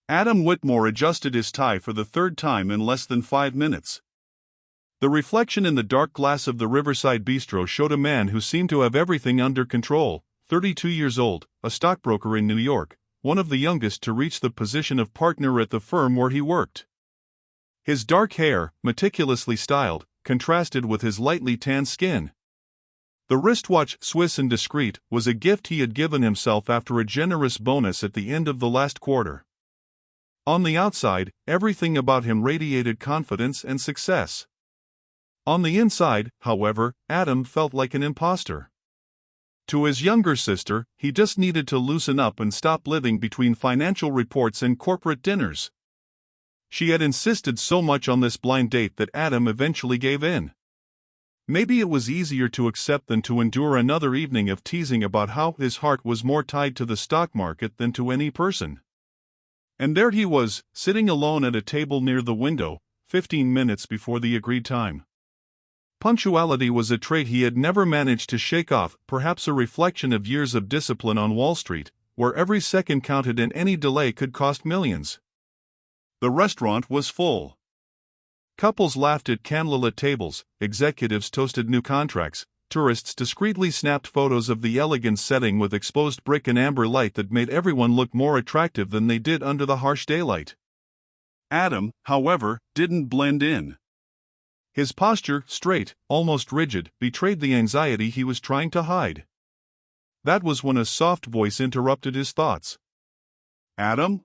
Adam Whitmore adjusted his tie for the third time in less than 5 minutes. The reflection in the dark glass of the Riverside Bistro showed a man who seemed to have everything under control, 32 years old, a stockbroker in New York, one of the youngest to reach the position of partner at the firm where he worked. His dark hair, meticulously styled, contrasted with his lightly tanned skin. The wristwatch, Swiss and discreet, was a gift he had given himself after a generous bonus at the end of the last quarter. On the outside, everything about him radiated confidence and success. On the inside, however, Adam felt like an imposter. To his younger sister, he just needed to loosen up and stop living between financial reports and corporate dinners. She had insisted so much on this blind date that Adam eventually gave in. Maybe it was easier to accept than to endure another evening of teasing about how his heart was more tied to the stock market than to any person. And there he was, sitting alone at a table near the window, 15 minutes before the agreed time. Punctuality was a trait he had never managed to shake off, perhaps a reflection of years of discipline on Wall Street, where every second counted and any delay could cost millions. The restaurant was full. Couples laughed at candlelit tables, executives toasted new contracts, tourists discreetly snapped photos of the elegant setting with exposed brick and amber light that made everyone look more attractive than they did under the harsh daylight. Adam, however, didn't blend in. His posture, straight, almost rigid, betrayed the anxiety he was trying to hide. That was when a soft voice interrupted his thoughts. "Adam?"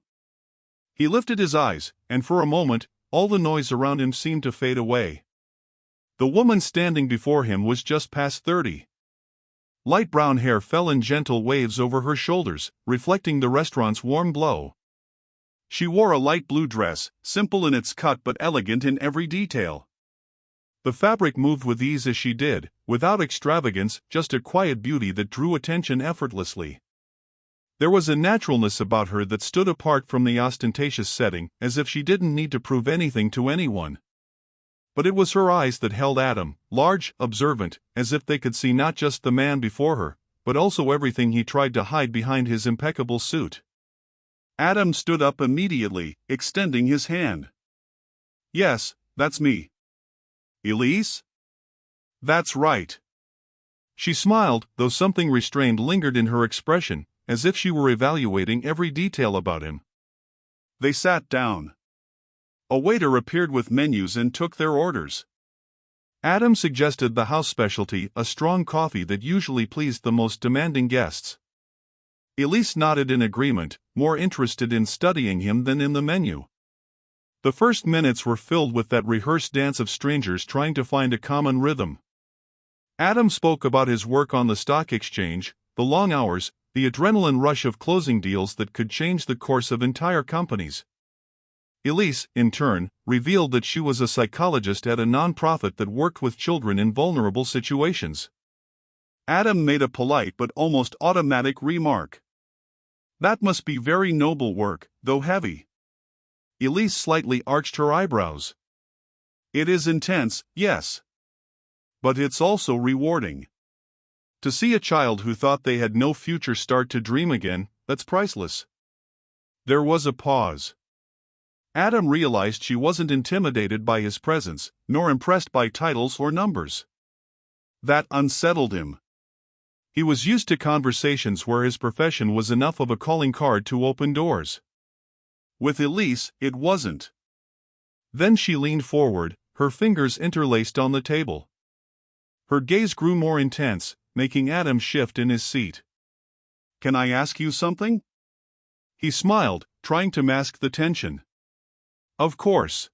He lifted his eyes, and for a moment, all the noise around him seemed to fade away. The woman standing before him was just past 30. Light brown hair fell in gentle waves over her shoulders, reflecting the restaurant's warm glow. She wore a light blue dress, simple in its cut but elegant in every detail. The fabric moved with ease as she did, without extravagance, just a quiet beauty that drew attention effortlessly. There was a naturalness about her that stood apart from the ostentatious setting, as if she didn't need to prove anything to anyone. But it was her eyes that held Adam, large, observant, as if they could see not just the man before her, but also everything he tried to hide behind his impeccable suit. Adam stood up immediately, extending his hand. "Yes, that's me." "Elise?" "That's right." She smiled, though something restrained lingered in her expression, as if she were evaluating every detail about him. They sat down. A waiter appeared with menus and took their orders. Adam suggested the house specialty, a strong coffee that usually pleased the most demanding guests. Elise nodded in agreement, more interested in studying him than in the menu. The first minutes were filled with that rehearsed dance of strangers trying to find a common rhythm. Adam spoke about his work on the stock exchange, the long hours, the adrenaline rush of closing deals that could change the course of entire companies. Elise, in turn, revealed that she was a psychologist at a nonprofit that worked with children in vulnerable situations. Adam made a polite but almost automatic remark. "That must be very noble work, though heavy." Elise slightly arched her eyebrows. "It is intense, yes. But it's also rewarding. To see a child who thought they had no future start to dream again, that's priceless." There was a pause. Adam realized she wasn't intimidated by his presence, nor impressed by titles or numbers. That unsettled him. He was used to conversations where his profession was enough of a calling card to open doors. With Elise, it wasn't. Then she leaned forward, her fingers interlaced on the table. Her gaze grew more intense, making Adam shift in his seat. "Can I ask you something?" He smiled, trying to mask the tension. "Of course."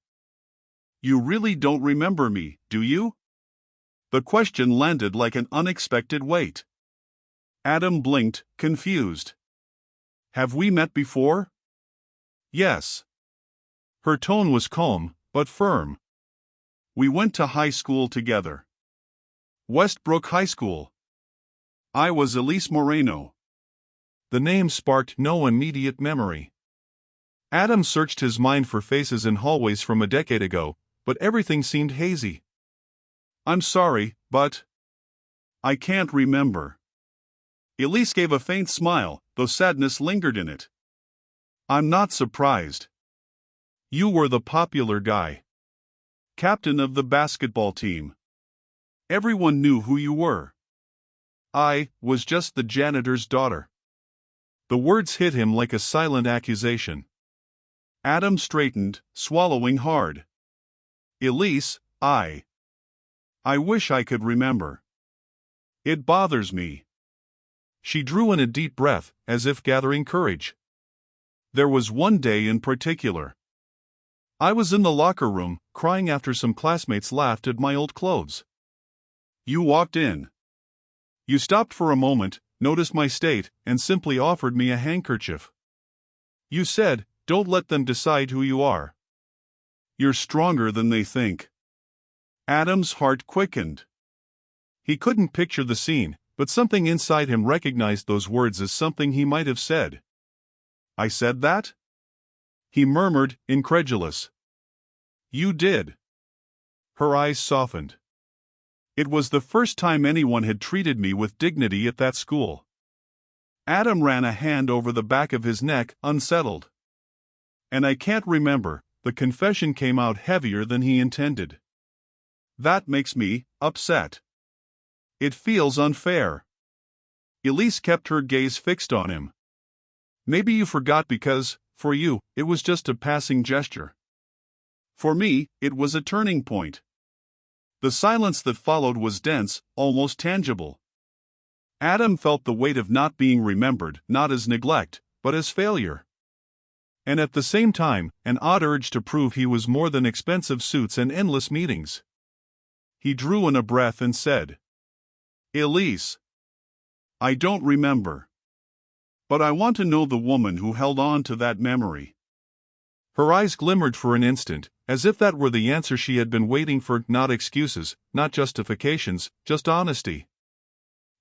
"You really don't remember me, do you?" The question landed like an unexpected weight. Adam blinked, confused. "Have we met before?" "Yes." Her tone was calm, but firm. "We went to high school together." "Westbrook High School." "I was Elise Moreno." The name sparked no immediate memory. Adam searched his mind for faces in hallways from a decade ago, but everything seemed hazy. "I'm sorry, but I can't remember." Elise gave a faint smile, though sadness lingered in it. I'm not surprised. You were the popular guy. Captain of the basketball team. Everyone knew who you were. I was just the janitor's daughter. The words hit him like a silent accusation. Adam straightened, swallowing hard. Elise, I wish I could remember. It bothers me. She drew in a deep breath, as if gathering courage. There was one day in particular. I was in the locker room, crying after some classmates laughed at my old clothes. You walked in. You stopped for a moment, noticed my state, and simply offered me a handkerchief. You said, "Don't let them decide who you are. You're stronger than they think." Adam's heart quickened. He couldn't picture the scene, but something inside him recognized those words as something he might have said. I said that? He murmured, incredulous. You did. Her eyes softened. It was the first time anyone had treated me with dignity at that school. Adam ran a hand over the back of his neck, unsettled. And I can't remember, the confession came out heavier than he intended. That makes me upset. It feels unfair. Elise kept her gaze fixed on him. Maybe you forgot because, for you, it was just a passing gesture. For me, it was a turning point. The silence that followed was dense, almost tangible. Adam felt the weight of not being remembered, not as neglect, but as failure. And at the same time, an odd urge to prove he was more than expensive suits and endless meetings. He drew in a breath and said, Elise, I don't remember. But I want to know the woman who held on to that memory. Her eyes glimmered for an instant, as if that were the answer she had been waiting for, not excuses, not justifications, just honesty.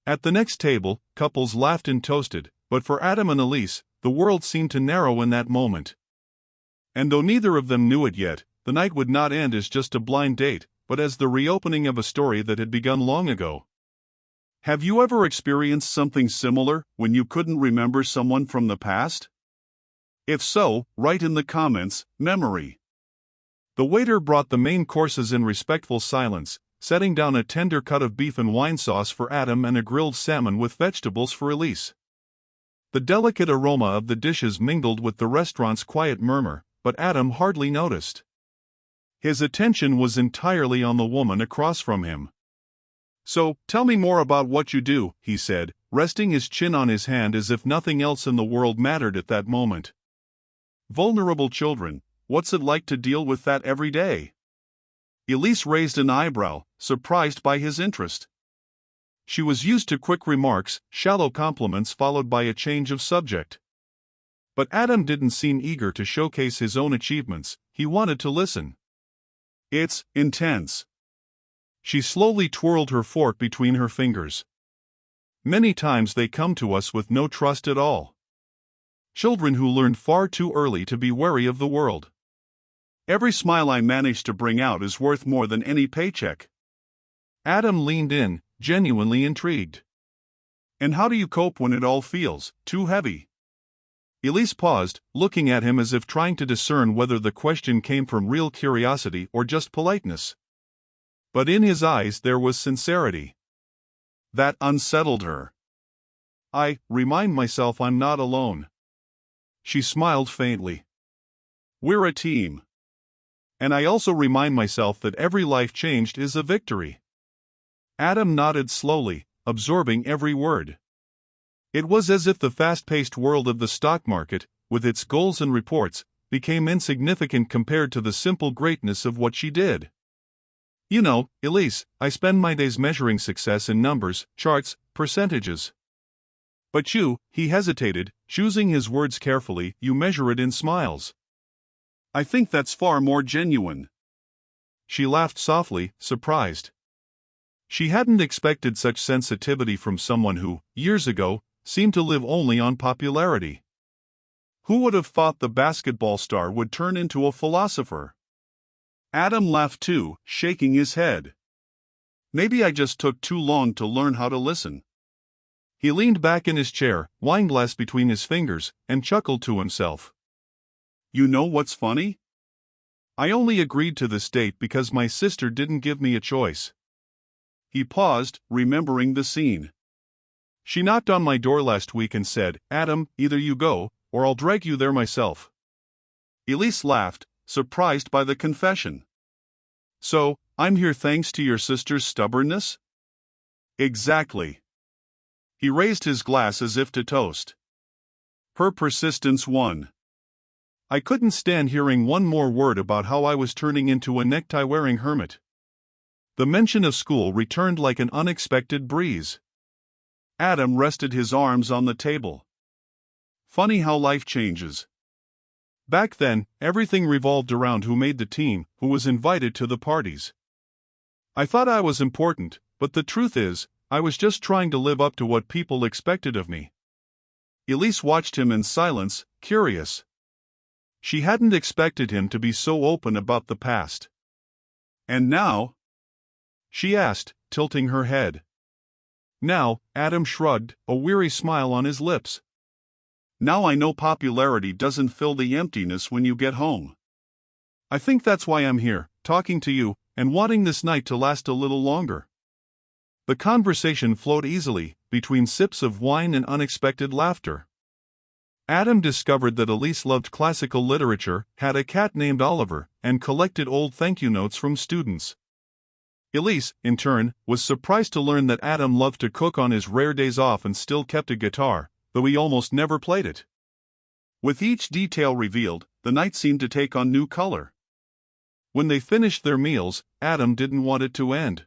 At the next table, couples laughed and toasted, but for Adam and Elise, the world seemed to narrow in that moment. And though neither of them knew it yet, the night would not end as just a blind date, but as the reopening of a story that had begun long ago. Have you ever experienced something similar, when you couldn't remember someone from the past? If so, write in the comments, memory. The waiter brought the main courses in respectful silence, setting down a tender cut of beef and wine sauce for Adam and a grilled salmon with vegetables for Elise. The delicate aroma of the dishes mingled with the restaurant's quiet murmur, but Adam hardly noticed. His attention was entirely on the woman across from him. So, tell me more about what you do, he said, resting his chin on his hand as if nothing else in the world mattered at that moment. Vulnerable children, what's it like to deal with that every day? Elise raised an eyebrow, surprised by his interest. She was used to quick remarks, shallow compliments followed by a change of subject. But Adam didn't seem eager to showcase his own achievements, he wanted to listen. It's intense. She slowly twirled her fork between her fingers. Many times they come to us with no trust at all. Children who learned far too early to be wary of the world. Every smile I manage to bring out is worth more than any paycheck. Adam leaned in, genuinely intrigued. And how do you cope when it all feels too heavy? Elise paused, looking at him as if trying to discern whether the question came from real curiosity or just politeness. But in his eyes there was sincerity. That unsettled her. I remind myself I'm not alone. She smiled faintly. We're a team. And I also remind myself that every life changed is a victory. Adam nodded slowly, absorbing every word. It was as if the fast-paced world of the stock market, with its goals and reports, became insignificant compared to the simple greatness of what she did. You know, Elise, I spend my days measuring success in numbers, charts, percentages. But you, he hesitated, choosing his words carefully, you measure it in smiles. I think that's far more genuine. She laughed softly, surprised. She hadn't expected such sensitivity from someone who, years ago, seemed to live only on popularity. Who would have thought the basketball star would turn into a philosopher? Adam laughed too, shaking his head. Maybe I just took too long to learn how to listen. He leaned back in his chair, wineglass between his fingers, and chuckled to himself. You know what's funny? I only agreed to this date because my sister didn't give me a choice. He paused, remembering the scene. She knocked on my door last week and said, "Adam, either you go, or I'll drag you there myself." Elise laughed, surprised by the confession. "So, I'm here thanks to your sister's stubbornness?" "Exactly." He raised his glass as if to toast. Her persistence won. I couldn't stand hearing one more word about how I was turning into a necktie-wearing hermit. The mention of school returned like an unexpected breeze. Adam rested his arms on the table. Funny how life changes. Back then, everything revolved around who made the team, who was invited to the parties. I thought I was important, but the truth is, I was just trying to live up to what people expected of me. Elise watched him in silence, curious. She hadn't expected him to be so open about the past. "And now?" she asked, tilting her head. "Now," Adam shrugged, a weary smile on his lips. "Now I know popularity doesn't fill the emptiness when you get home. I think that's why I'm here, talking to you, and wanting this night to last a little longer." The conversation flowed easily, between sips of wine and unexpected laughter. Adam discovered that Elise loved classical literature, had a cat named Oliver, and collected old thank-you notes from students. Elise, in turn, was surprised to learn that Adam loved to cook on his rare days off and still kept a guitar, though he almost never played it. With each detail revealed, the night seemed to take on new color. When they finished their meals, Adam didn't want it to end.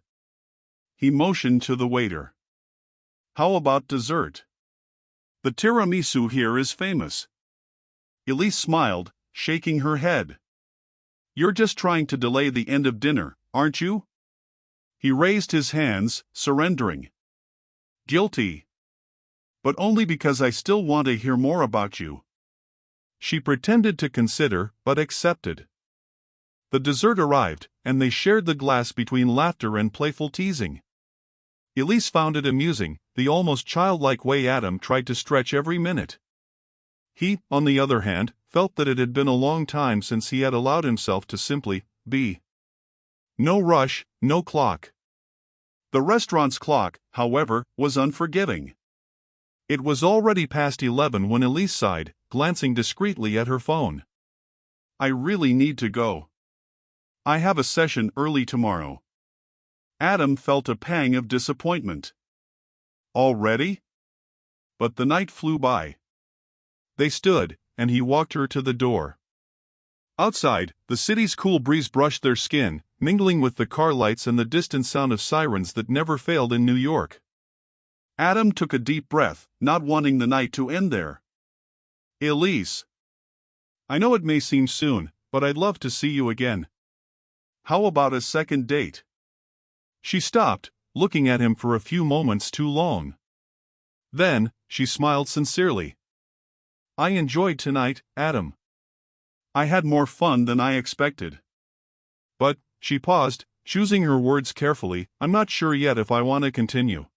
He motioned to the waiter. "How about dessert? The tiramisu here is famous." Elise smiled, shaking her head. "You're just trying to delay the end of dinner, aren't you?" He raised his hands, surrendering. "Guilty. But only because I still want to hear more about you." She pretended to consider, but accepted. The dessert arrived, and they shared the glass between laughter and playful teasing. Elise found it amusing, the almost childlike way Adam tried to stretch every minute. He, on the other hand, felt that it had been a long time since he had allowed himself to simply be. No rush, no clock. The restaurant's clock, however, was unforgiving. It was already past 11 when Elise sighed, glancing discreetly at her phone. "I really need to go. I have a session early tomorrow." Adam felt a pang of disappointment. Already? But the night flew by. They stood, and he walked her to the door. Outside, the city's cool breeze brushed their skin, mingling with the car lights and the distant sound of sirens that never failed in New York. Adam took a deep breath, not wanting the night to end there. "Elise, I know it may seem soon, but I'd love to see you again. How about a second date?" She stopped, looking at him for a few moments too long. Then, she smiled sincerely. "I enjoyed tonight, Adam. I had more fun than I expected. But," she paused, choosing her words carefully, "I'm not sure yet if I want to continue."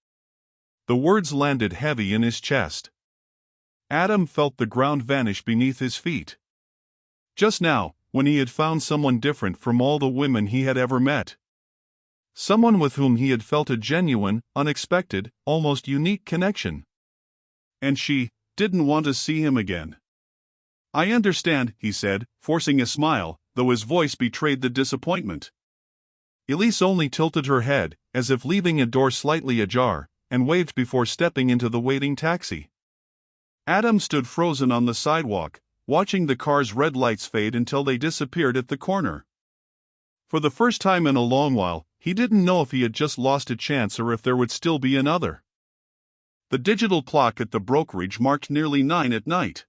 The words landed heavy in his chest. Adam felt the ground vanish beneath his feet. Just now, when he had found someone different from all the women he had ever met. Someone with whom he had felt a genuine, unexpected, almost unique connection. And she didn't want to see him again. "I understand," he said, forcing a smile, though his voice betrayed the disappointment. Elise only tilted her head, as if leaving a door slightly ajar, and waved before stepping into the waiting taxi. Adam stood frozen on the sidewalk, watching the car's red lights fade until they disappeared at the corner. For the first time in a long while, he didn't know if he had just lost a chance or if there would still be another. The digital clock at the brokerage marked nearly 9 at night.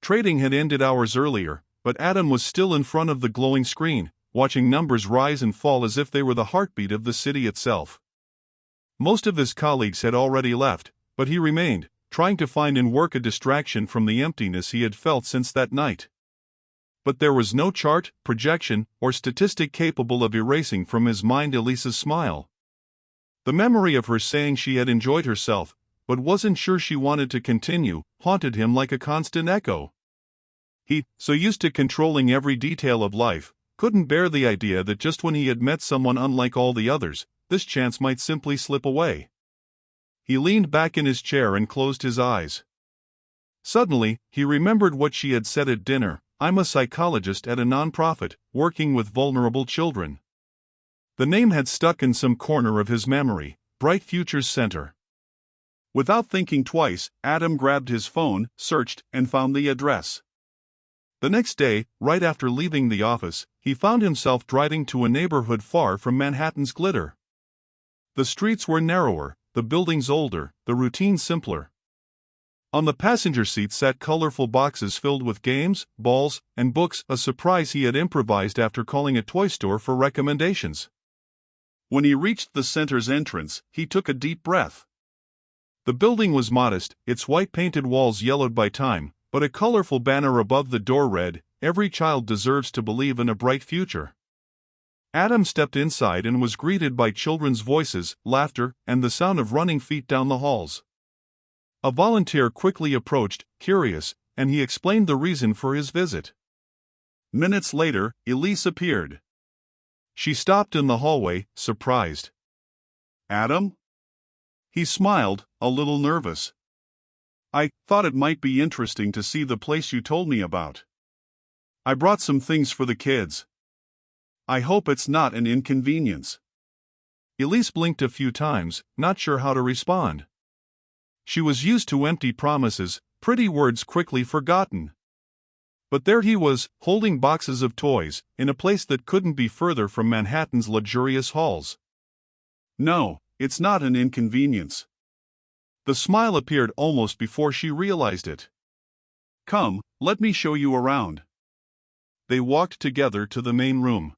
Trading had ended hours earlier, but Adam was still in front of the glowing screen, watching numbers rise and fall as if they were the heartbeat of the city itself. Most of his colleagues had already left, but he remained, trying to find in work a distraction from the emptiness he had felt since that night. But there was no chart, projection, or statistic capable of erasing from his mind Elise's smile. The memory of her saying she had enjoyed herself, but wasn't sure she wanted to continue, haunted him like a constant echo. He, so used to controlling every detail of life, couldn't bear the idea that just when he had met someone unlike all the others, this chance might simply slip away. He leaned back in his chair and closed his eyes. Suddenly, he remembered what she had said at dinner: "I'm a psychologist at a non-profit, working with vulnerable children." The name had stuck in some corner of his memory: Bright Futures Center. Without thinking twice, Adam grabbed his phone, searched, and found the address. The next day, right after leaving the office, he found himself driving to a neighborhood far from Manhattan's glitter. The streets were narrower, the buildings older, the routine simpler. On the passenger seat sat colorful boxes filled with games, balls, and books, a surprise he had improvised after calling a toy store for recommendations. When he reached the center's entrance, he took a deep breath. The building was modest, its white-painted walls yellowed by time, but a colorful banner above the door read, "Every child deserves to believe in a bright future." Adam stepped inside and was greeted by children's voices, laughter, and the sound of running feet down the halls. A volunteer quickly approached, curious, and he explained the reason for his visit. Minutes later, Elise appeared. She stopped in the hallway, surprised. "Adam?" He smiled, a little nervous. "I thought it might be interesting to see the place you told me about. I brought some things for the kids. I hope it's not an inconvenience." Elise blinked a few times, not sure how to respond. She was used to empty promises, pretty words quickly forgotten. But there he was, holding boxes of toys, in a place that couldn't be further from Manhattan's luxurious halls. "No, it's not an inconvenience." The smile appeared almost before she realized it. "Come, let me show you around." They walked together to the main room.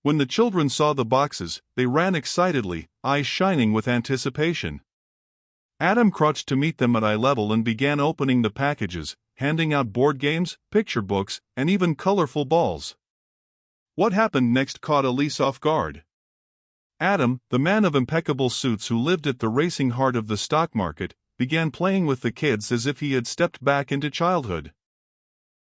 When the children saw the boxes, they ran excitedly, eyes shining with anticipation. Adam crouched to meet them at eye level and began opening the packages, handing out board games, picture books, and even colorful balls. What happened next caught Elise off guard. Adam, the man of impeccable suits who lived at the racing heart of the stock market, began playing with the kids as if he had stepped back into childhood.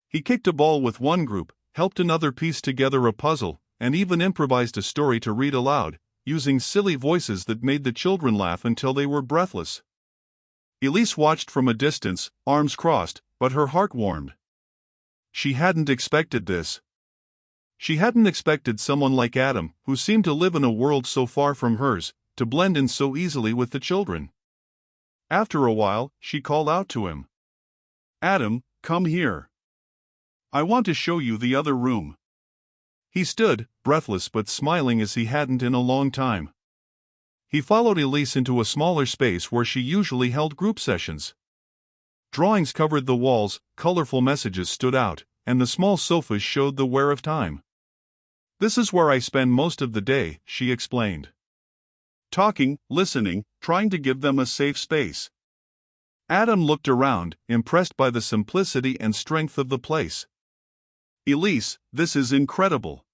He kicked a ball with one group, helped another piece together a puzzle, and even improvised a story to read aloud, using silly voices that made the children laugh until they were breathless. Elise watched from a distance, arms crossed, but her heart warmed. She hadn't expected this. She hadn't expected someone like Adam, who seemed to live in a world so far from hers, to blend in so easily with the children. After a while, she called out to him. "Adam, come here. I want to show you the other room." He stood, breathless but smiling as he hadn't in a long time. He followed Elise into a smaller space where she usually held group sessions. Drawings covered the walls, colorful messages stood out, and the small sofas showed the wear of time. "This is where I spend most of the day," she explained. "Talking, listening, trying to give them a safe space." Adam looked around, impressed by the simplicity and strength of the place. "Elise, this is incredible.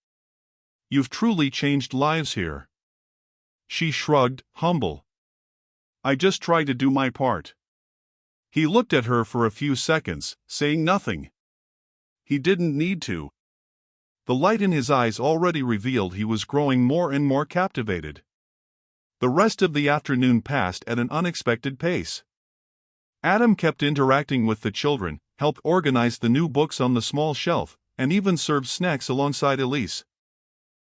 You've truly changed lives here." She shrugged, humble. "I just try to do my part." He looked at her for a few seconds, saying nothing. He didn't need to. The light in his eyes already revealed he was growing more and more captivated. The rest of the afternoon passed at an unexpected pace. Adam kept interacting with the children, helped organize the new books on the small shelf, and even served snacks alongside Elise.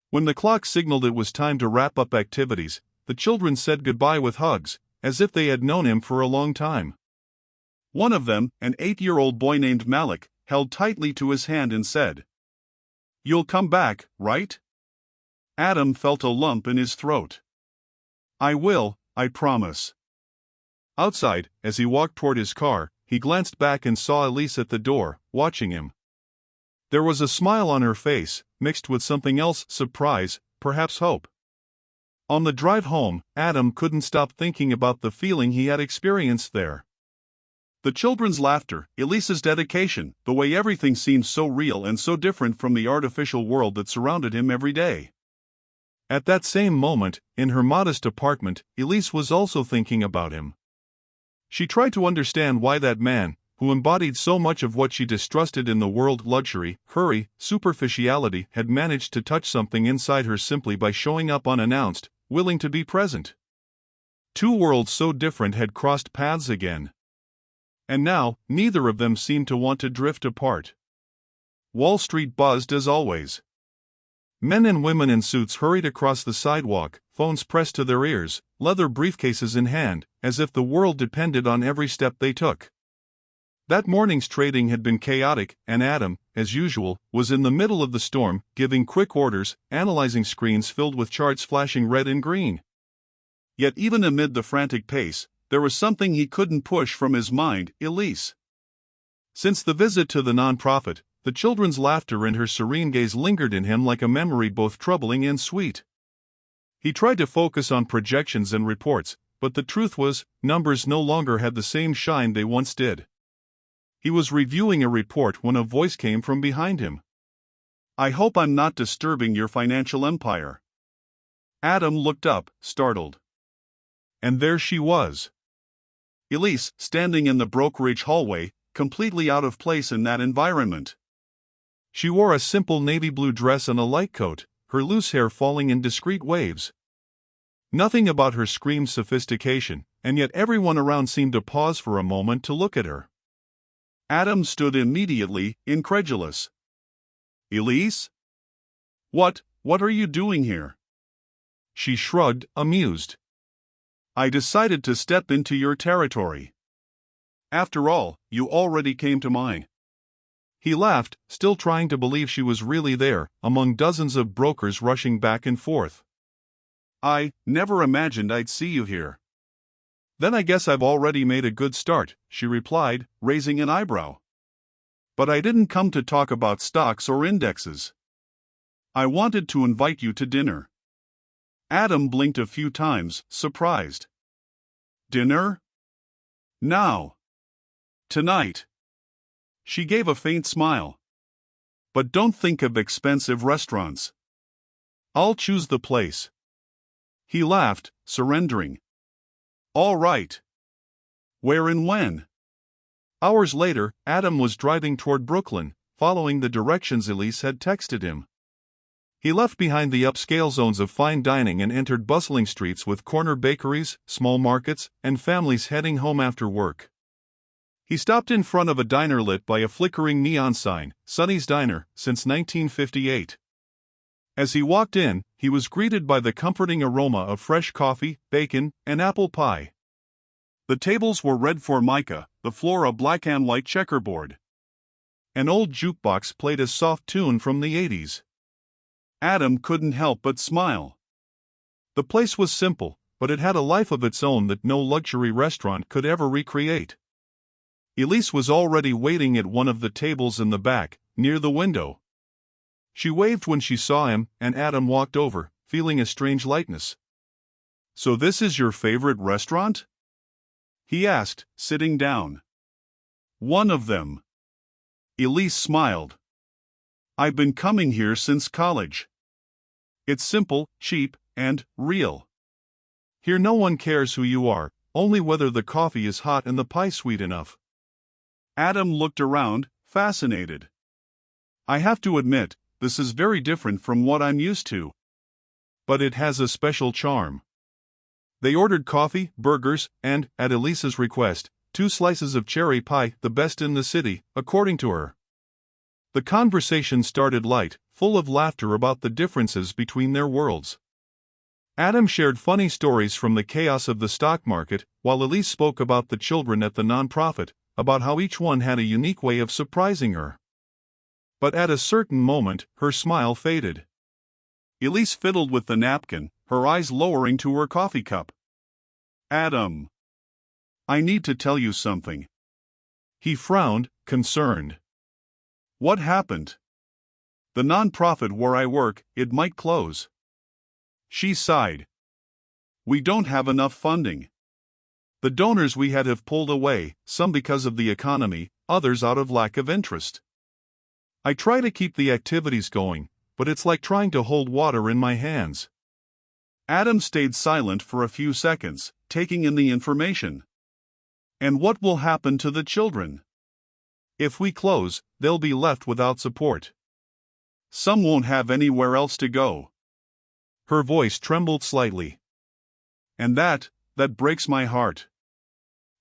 When the clock signaled it was time to wrap up activities, the children said goodbye with hugs, as if they had known him for a long time. One of them, an 8-year-old boy named Malik, held tightly to his hand and said, "You'll come back, right?" Adam felt a lump in his throat. "I will, I promise." Outside, as he walked toward his car, he glanced back and saw Elise at the door, watching him. There was a smile on her face, mixed with something else: surprise, perhaps hope. On the drive home, Adam couldn't stop thinking about the feeling he had experienced there. The children's laughter, Elise's dedication, the way everything seemed so real and so different from the artificial world that surrounded him every day. At that same moment, in her modest apartment, Elise was also thinking about him. She tried to understand why that man, who embodied so much of what she distrusted in the world: luxury, hurry, superficiality, had managed to touch something inside her simply by showing up unannounced, willing to be present. Two worlds so different had crossed paths again. And now, neither of them seemed to want to drift apart. Wall Street buzzed as always. Men and women in suits hurried across the sidewalk, phones pressed to their ears, leather briefcases in hand, as if the world depended on every step they took. That morning's trading had been chaotic, and Adam, as usual, was in the middle of the storm, giving quick orders, analyzing screens filled with charts flashing red and green. Yet even amid the frantic pace, there was something he couldn't push from his mind: Elise. Since the visit to the nonprofit, the children's laughter and her serene gaze lingered in him like a memory both troubling and sweet. He tried to focus on projections and reports, but the truth was, numbers no longer had the same shine they once did. He was reviewing a report when a voice came from behind him. "I hope I'm not disturbing your financial empire." Adam looked up, startled. And there she was. Elise, standing in the brokerage hallway, completely out of place in that environment. She wore a simple navy blue dress and a light coat, her loose hair falling in discreet waves. Nothing about her screamed sophistication, and yet everyone around seemed to pause for a moment to look at her. Adam stood immediately, incredulous. "Elise? What are you doing here?" She shrugged, amused. "I decided to step into your territory. After all, you already came to mine." He laughed, still trying to believe she was really there, among dozens of brokers rushing back and forth. "I never imagined I'd see you here." "Then I guess I've already made a good start," she replied, raising an eyebrow. "But I didn't come to talk about stocks or indexes. I wanted to invite you to dinner." Adam blinked a few times, surprised. "Dinner? Now? Tonight?" She gave a faint smile. "But don't think of expensive restaurants. I'll choose the place." He laughed, surrendering. "All right. Where and when?" Hours later, Adam was driving toward Brooklyn, following the directions Elise had texted him. He left behind the upscale zones of fine dining and entered bustling streets with corner bakeries, small markets, and families heading home after work. He stopped in front of a diner lit by a flickering neon sign, Sonny's Diner, since 1958. As he walked in, he was greeted by the comforting aroma of fresh coffee, bacon, and apple pie. The tables were red formica, the floor a black and white checkerboard. An old jukebox played a soft tune from the 80s. Adam couldn't help but smile. The place was simple, but it had a life of its own that no luxury restaurant could ever recreate. Elise was already waiting at one of the tables in the back, near the window. She waved when she saw him, and Adam walked over, feeling a strange lightness. "So this is your favorite restaurant?" he asked, sitting down. "One of them." Elise smiled. "I've been coming here since college. It's simple, cheap, and real. Here no one cares who you are, only whether the coffee is hot and the pie sweet enough." Adam looked around, fascinated. "I have to admit, this is very different from what I'm used to. But it has a special charm." They ordered coffee, burgers, and, at Elise's request, 2 slices of cherry pie, the best in the city, according to her. The conversation started light, full of laughter about the differences between their worlds. Adam shared funny stories from the chaos of the stock market, while Elise spoke about the children at the nonprofit, about how each one had a unique way of surprising her. But at a certain moment, her smile faded. Elise fiddled with the napkin, her eyes lowering to her coffee cup. "Adam, I need to tell you something." He frowned, concerned. "What happened?" "The nonprofit where I work, it might close." She sighed. "We don't have enough funding. The donors we had have pulled away, some because of the economy, others out of lack of interest. I try to keep the activities going, but it's like trying to hold water in my hands." Adam stayed silent for a few seconds, taking in the information. "And what will happen to the children?" If we close, they'll be left without support. Some won't have anywhere else to go." Her voice trembled slightly. "And that breaks my heart."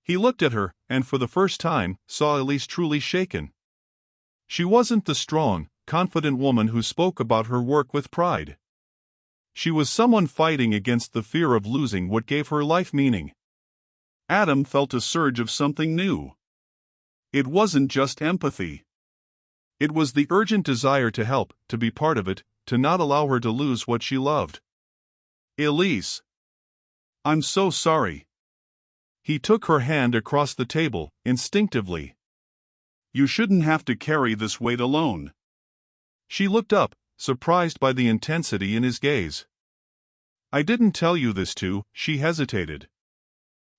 He looked at her, and for the first time, saw Elise truly shaken. She wasn't the strong, confident woman who spoke about her work with pride. She was someone fighting against the fear of losing what gave her life meaning. Adam felt a surge of something new. It wasn't just empathy. It was the urgent desire to help, to be part of it, to not allow her to lose what she loved. "Elise, I'm so sorry." He took her hand across the table, instinctively. "You shouldn't have to carry this weight alone." She looked up, surprised by the intensity in his gaze. "I didn't tell you this to," she hesitated.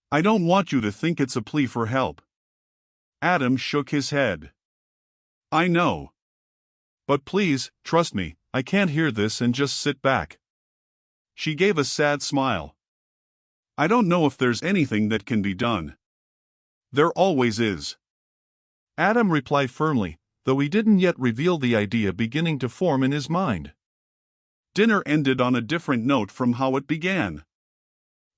"I don't want you to think it's a plea for help." Adam shook his head. "I know. But please, trust me, I can't hear this and just sit back." She gave a sad smile. "I don't know if there's anything that can be done." "There always is." Adam replied firmly, though he didn't yet reveal the idea beginning to form in his mind. Dinner ended on a different note from how it began.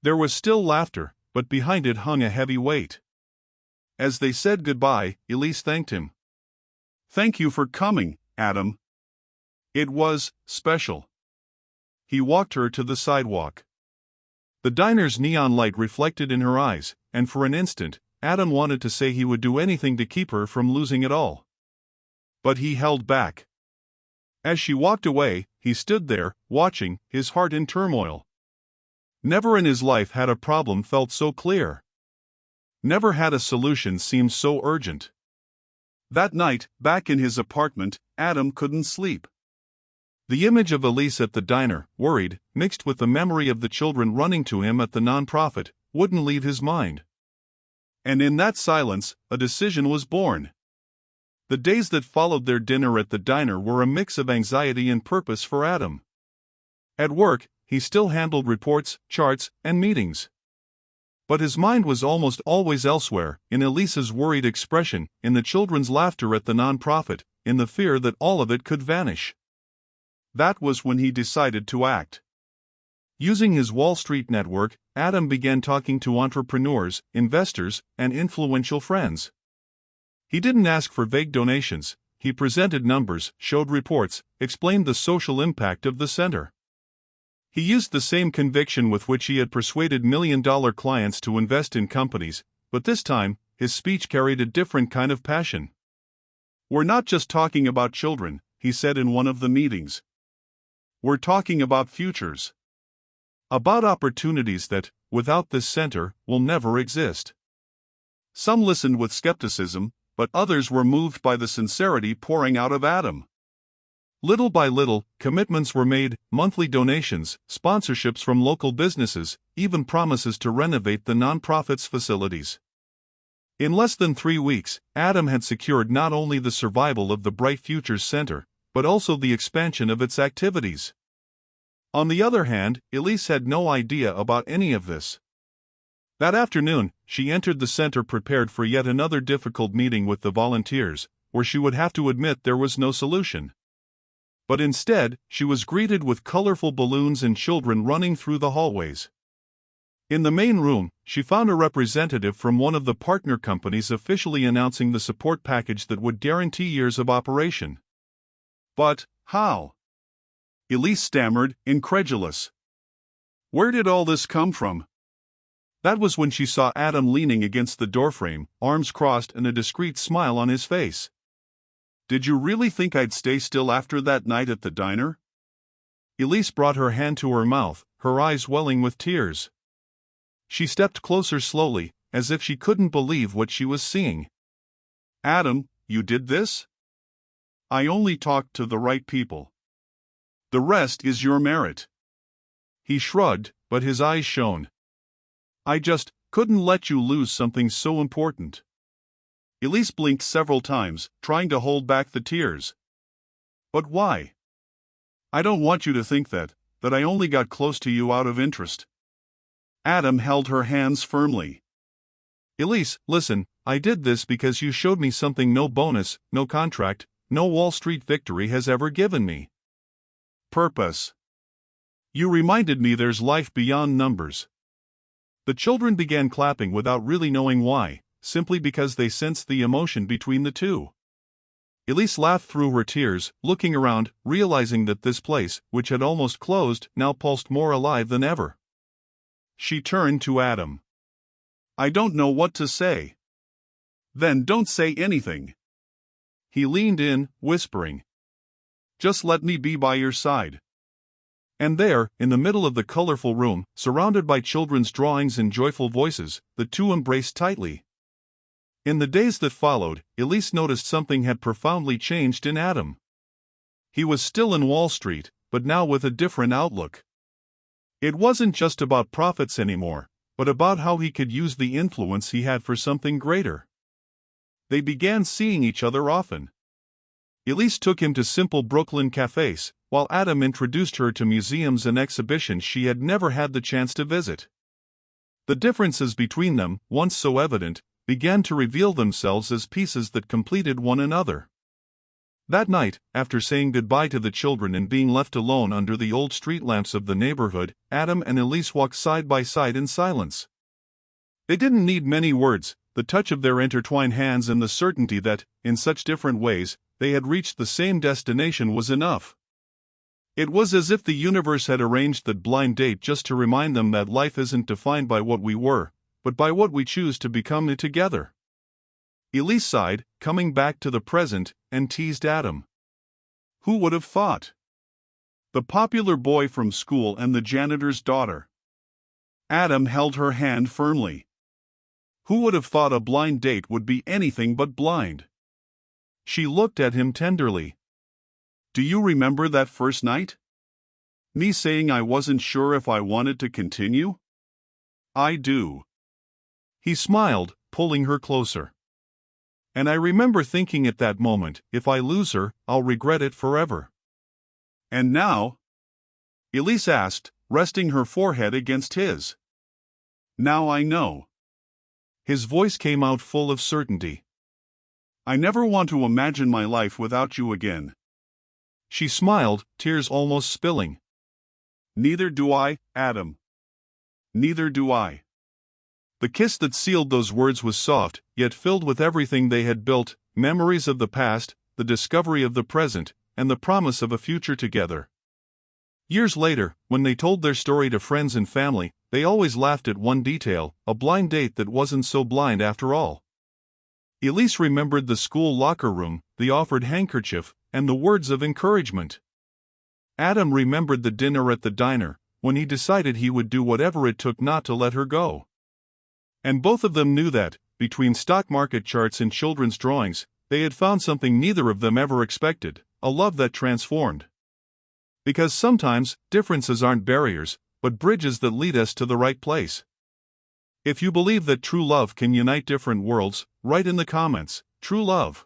There was still laughter, but behind it hung a heavy weight. As they said goodbye, Elise thanked him. "Thank you for coming, Adam. It was special." He walked her to the sidewalk. The diner's neon light reflected in her eyes, and for an instant, Adam wanted to say he would do anything to keep her from losing it all. But he held back. As she walked away, he stood there, watching, his heart in turmoil. Never in his life had a problem felt so clear. Never had a solution seemed so urgent. That night, back in his apartment, Adam couldn't sleep. The image of Elise at the diner, worried, mixed with the memory of the children running to him at the nonprofit, wouldn't leave his mind. And in that silence, a decision was born. The days that followed their dinner at the diner were a mix of anxiety and purpose for Adam. At work, he still handled reports, charts, and meetings. But his mind was almost always elsewhere, in Elise's worried expression, in the children's laughter at the nonprofit, in the fear that all of it could vanish. That was when he decided to act. Using his Wall Street network, Adam began talking to entrepreneurs, investors, and influential friends. He didn't ask for vague donations, he presented numbers, showed reports, explained the social impact of the center. He used the same conviction with which he had persuaded million-dollar clients to invest in companies, but this time, his speech carried a different kind of passion. "We're not just talking about children," he said in one of the meetings. "We're talking about futures. About opportunities that, without this center, will never exist." Some listened with skepticism, but others were moved by the sincerity pouring out of Adam. Little by little, commitments were made, monthly donations, sponsorships from local businesses, even promises to renovate the nonprofit's facilities. In less than 3 weeks, Adam had secured not only the survival of the Bright Futures Center, but also the expansion of its activities. On the other hand, Elise had no idea about any of this. That afternoon, she entered the center prepared for yet another difficult meeting with the volunteers, where she would have to admit there was no solution. But instead, she was greeted with colorful balloons and children running through the hallways. In the main room, she found a representative from one of the partner companies officially announcing the support package that would guarantee years of operation. "But how?" Elise stammered, incredulous. "Where did all this come from?" That was when she saw Adam leaning against the doorframe, arms crossed and a discreet smile on his face. "Did you really think I'd stay still after that night at the diner?" Elise brought her hand to her mouth, her eyes welling with tears. She stepped closer slowly, as if she couldn't believe what she was seeing. "Adam, you did this?" "I only talked to the right people. The rest is your merit." He shrugged, but his eyes shone. "I just couldn't let you lose something so important." Elise blinked several times, trying to hold back the tears. "But why?" "I don't want you to think that I only got close to you out of interest." Adam held her hands firmly. Elise, listen, I did this because you showed me something no bonus, no contract, no Wall Street victory has ever given me. Purpose. You reminded me there's life beyond numbers. The children began clapping without really knowing why, simply because they sensed the emotion between the two. Elise laughed through her tears, looking around, realizing that this place, which had almost closed, now pulsed more alive than ever. She turned to Adam. I don't know what to say. Then don't say anything. He leaned in, whispering. Just let me be by your side. And there, in the middle of the colorful room, surrounded by children's drawings and joyful voices, the two embraced tightly. In the days that followed, Elise noticed something had profoundly changed in Adam. He was still in Wall Street, but now with a different outlook. It wasn't just about profits anymore, but about how he could use the influence he had for something greater. They began seeing each other often. Elise took him to simple Brooklyn cafes, while Adam introduced her to museums and exhibitions she had never had the chance to visit. The differences between them, once so evident, began to reveal themselves as pieces that completed one another. That night, after saying goodbye to the children and being left alone under the old street lamps of the neighborhood, Adam and Elise walked side by side in silence. They didn't need many words. The touch of their intertwined hands and the certainty that, in such different ways, they had reached the same destination was enough. It was as if the universe had arranged that blind date just to remind them that life isn't defined by what we were, but by what we choose to become together. Elise sighed, coming back to the present, and teased Adam. Who would have thought? The popular boy from school and the janitor's daughter. Adam held her hand firmly. Who would have thought a blind date would be anything but blind? She looked at him tenderly. Do you remember that first night? Me saying I wasn't sure if I wanted to continue? I do. He smiled, pulling her closer. And I remember thinking at that moment, if I lose her, I'll regret it forever. And now? Elise asked, resting her forehead against his. Now I know. His voice came out full of certainty. I never want to imagine my life without you again. She smiled, tears almost spilling. Neither do I, Adam. Neither do I. The kiss that sealed those words was soft, yet filled with everything they had built, memories of the past, the discovery of the present, and the promise of a future together. Years later, when they told their story to friends and family, they always laughed at one detail, a blind date that wasn't so blind after all. Elise remembered the school locker room, the offered handkerchief, and the words of encouragement. Adam remembered the dinner at the diner, when he decided he would do whatever it took not to let her go. And both of them knew that, between stock market charts and children's drawings, they had found something neither of them ever expected, a love that transformed. Because sometimes, differences aren't barriers, but bridges that lead us to the right place. If you believe that true love can unite different worlds, write in the comments, true love.